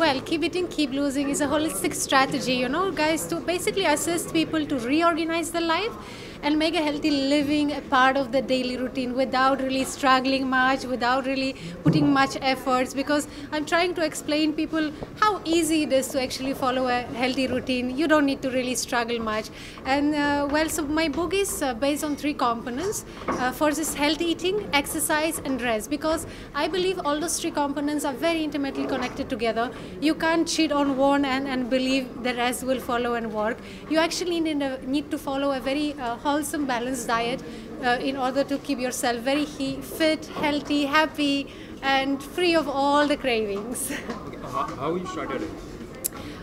Well, keep eating, keep losing is a holistic strategy, guys, to basically assist people to reorganize their life and make a healthy living a part of the daily routine without really struggling much, without really putting much efforts, because I'm trying to explain people how easy it is to actually follow a healthy routine. You don't need to really struggle much. And so my book is based on three components. First is healthy eating, exercise, and rest, because I believe all those three components are very intimately connected together. You can't cheat on one and believe the rest will follow and work. You actually need to follow a very wholesome, balanced diet in order to keep yourself very fit, healthy, happy, and free of all the cravings. Okay, how you started it?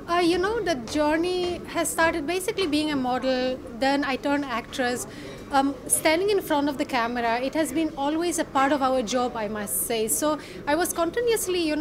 The journey has started basically being a model, then I turned actress. Standing in front of the camera, it has been always a part of our job, I must say. So I was continuously,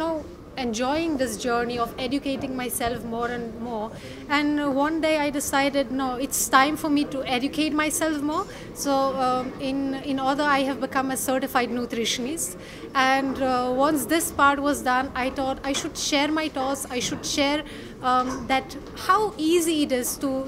enjoying this journey of educating myself more and more. And one day I decided, no, it's time for me to educate myself more. So in order, I have become a certified nutritionist. And once this part was done, I thought I should share my thoughts. I should share that how easy it is to,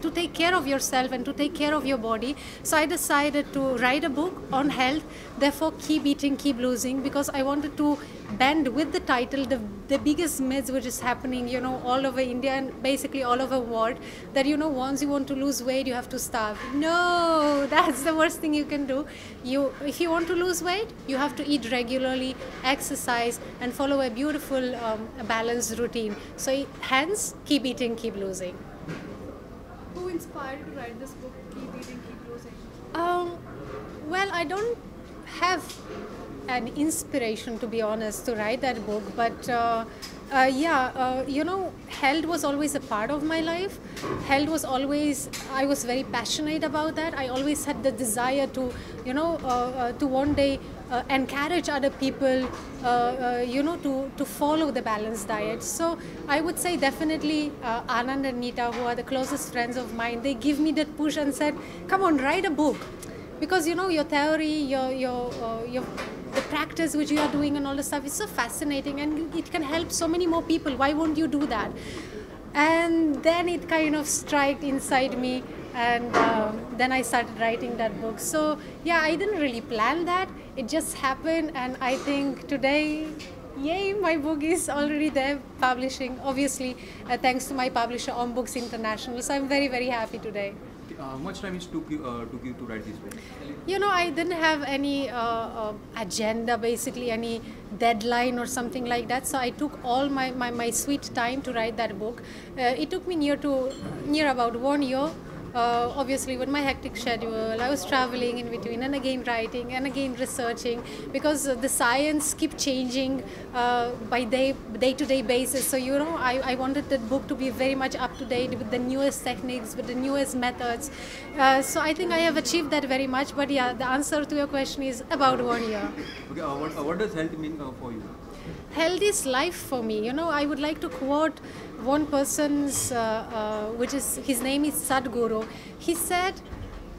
to take care of yourself and to take care of your body. So I decided to write a book on health, therefore keep eating, keep losing, because I wanted to bend with the title the biggest myths which is happening, all over India and basically all over the world, that, once you want to lose weight, you have to starve. No, that's the worst thing you can do. If you want to lose weight, you have to eat regularly, exercise, and follow a beautiful, balanced routine. So hence, keep eating, keep losing. Who inspired you to write this book, Keep Eating, Keep Losing? Well, I don't have an inspiration, to be honest, to write that book, but health was always a part of my life. Health was always, I was very passionate about that. I always had the desire to, to one day encourage other people, to follow the balanced diet. So I would say definitely Anand and Nita, who are the closest friends of mine, they give me that push and said, come on, write a book. Because, your theory, the practice which you are doing and all the stuff is so fascinating and it can help so many more people. Why won't you do that? And then it kind of struck inside me, and then I started writing that book. So yeah, I didn't really plan that. It just happened, and I think today, yay, my book is already there publishing, obviously thanks to my publisher Om Books International. So I'm very, very happy today. How much time it took you to write this book? I didn't have any agenda, basically any deadline or something like that. So I took all my sweet time to write that book. It took me near about 1 year. Obviously, with my hectic schedule, I was traveling in between and again writing and again researching, because the science keeps changing by day-to-day basis. So, I wanted that book to be very much up to date with the newest techniques, with the newest methods. So I think I have achieved that very much. But yeah, the answer to your question is about 1 year. Okay, what does health mean for you? Health is life for me. I would like to quote one person's, his name is Sadhguru. He said,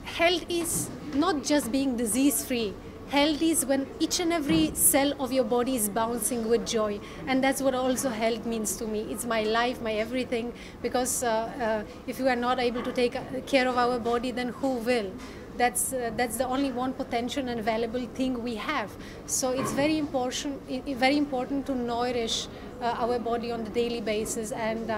health is not just being disease-free. Health is when each and every cell of your body is bouncing with joy. And that's what also health means to me. It's my life, my everything. Because if we are not able to take care of our body, then who will? That's the only one potential and valuable thing we have. So it's very important to nourish our body on the daily basis. And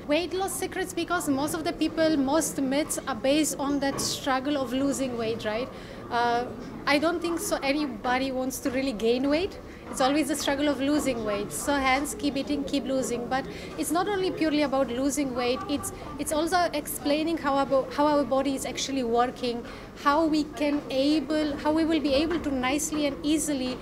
weight loss secrets, because most of the people, most myths are based on that struggle of losing weight, right? I don't think so anybody wants to really gain weight. It's always the struggle of losing weight. So hence, keep eating, keep losing. But it's not only purely about losing weight. It's also explaining how our body is actually working, how we will be able to nicely and easily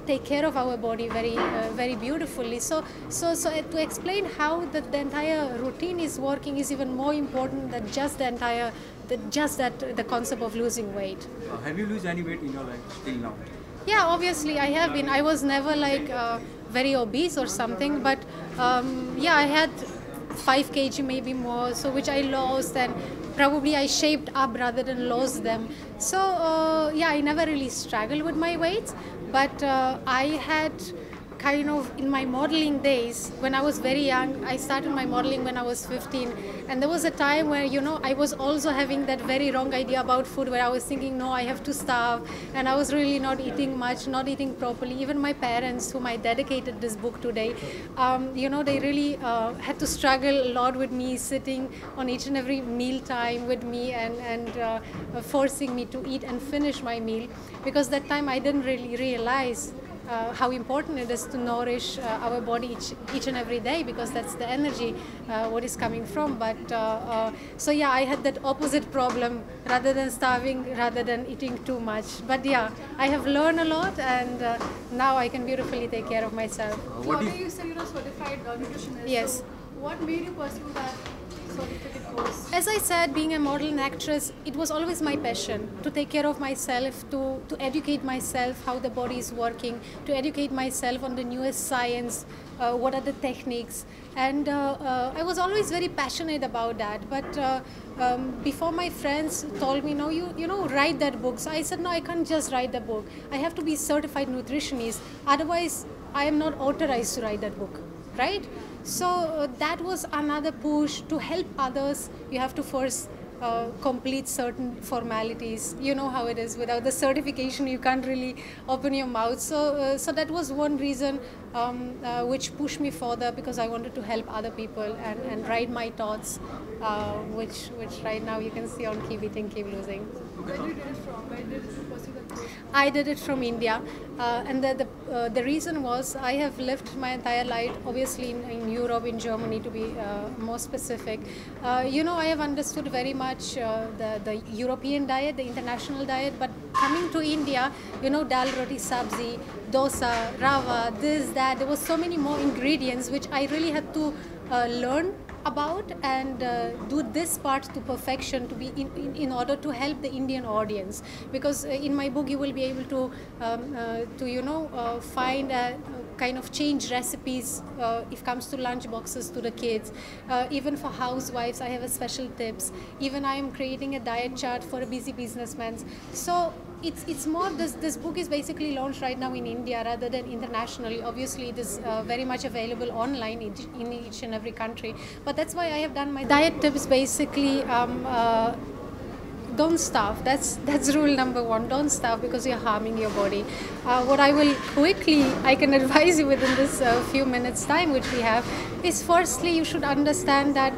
take care of our body very beautifully. So to explain how the entire routine is working is even more important than just the concept of losing weight. Have you lost any weight in your life till now? Yeah, obviously I have been. I was never like very obese or something, but I had 5 kg maybe more, so which I lost, and probably I shaped up rather than lost them. So I never really struggled with my weight, but I had kind of in my modeling days, when I was very young, I started my modeling when I was 15, and there was a time where, you know, I was also having that very wrong idea about food, where I was thinking, no, I have to starve, and I was really not eating much, not eating properly. Even my parents, whom I dedicated this book today, you know, they really had to struggle a lot with me, sitting on each and every meal time with me, and forcing me to eat and finish my meal, because that time I didn't really realize how important it is to nourish our body each and every day, because that's the energy what is coming from. But so yeah, I had that opposite problem, rather than starving, rather than eating too much. But yeah, I have learned a lot, and now I can beautifully take care of myself. Claudia, you said you're a certified nutritionist. Yes. So what made you pursue that certificate course? As I said, being a model and actress, it was always my passion to take care of myself, to educate myself how the body is working, to educate myself on the newest science, what are the techniques. And I was always very passionate about that. But before my friends told me, no, you know, write that book. So I said, no, I can't just write the book. I have to be certified nutritionist. Otherwise, I am not authorized to write that book, right? So that was another push to help others. You have to first complete certain formalities. You know how it is. Without the certification, you can't really open your mouth. So, so that was one reason which pushed me further, because I wanted to help other people and write my thoughts, which right now you can see on Keep Eating, Keep Losing. Where did you get it from? Where did you pursue that course? I did it from India, and the reason was I have lived my entire life, obviously in Europe, in Germany to be more specific. You know, I have understood very much the European diet, the international diet, but coming to India, you know, dal, roti, sabzi, dosa, rava, this, that, there was so many more ingredients which I really had to learn about and do this part to perfection, to be in order to help the Indian audience. Because in my book you will be able to you know, find kind of change recipes if it comes to lunch boxes to the kids. Even for housewives, I have a special tips. Even I am creating a diet chart for a busy businessman. So it's more, this book is basically launched right now in India rather than internationally. Obviously it is very much available online in each and every country, but that's why I have done my diet tips. Basically don't starve. That's rule number one. Don't starve, because you're harming your body. What I will quickly, I can advise you within this few minutes time which we have, is firstly you should understand that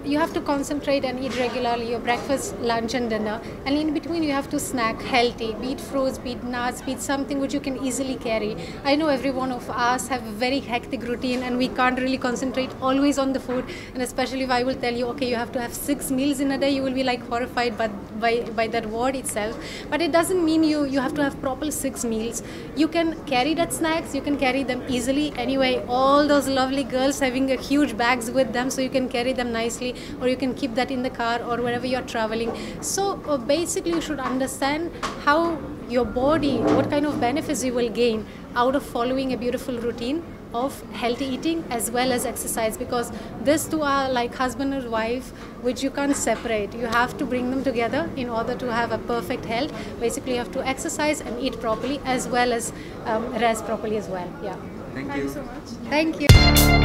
you have to concentrate and eat regularly your breakfast, lunch and dinner, and in between you have to snack healthy, be it fruits, be it nuts, be it something which you can easily carry. I know every one of us have a very hectic routine and we can't really concentrate always on the food, and especially if I will tell you, okay, you have to have 6 meals in a day, you will be like horrified by that word itself. But it doesn't mean you have to have proper 6 meals. You can carry that snacks, you can carry them easily. Anyway, all those lovely girls having a huge bags with them, so you can carry them nicely, or you can keep that in the car or wherever you're traveling. So basically you should understand how your body, what kind of benefits you will gain out of following a beautiful routine of healthy eating as well as exercise, because these two are like husband and wife, which you can't separate. You have to bring them together in order to have a perfect health. Basically you have to exercise and eat properly as well as rest properly as well. Yeah. Thank Thank you you. so much. Thank you.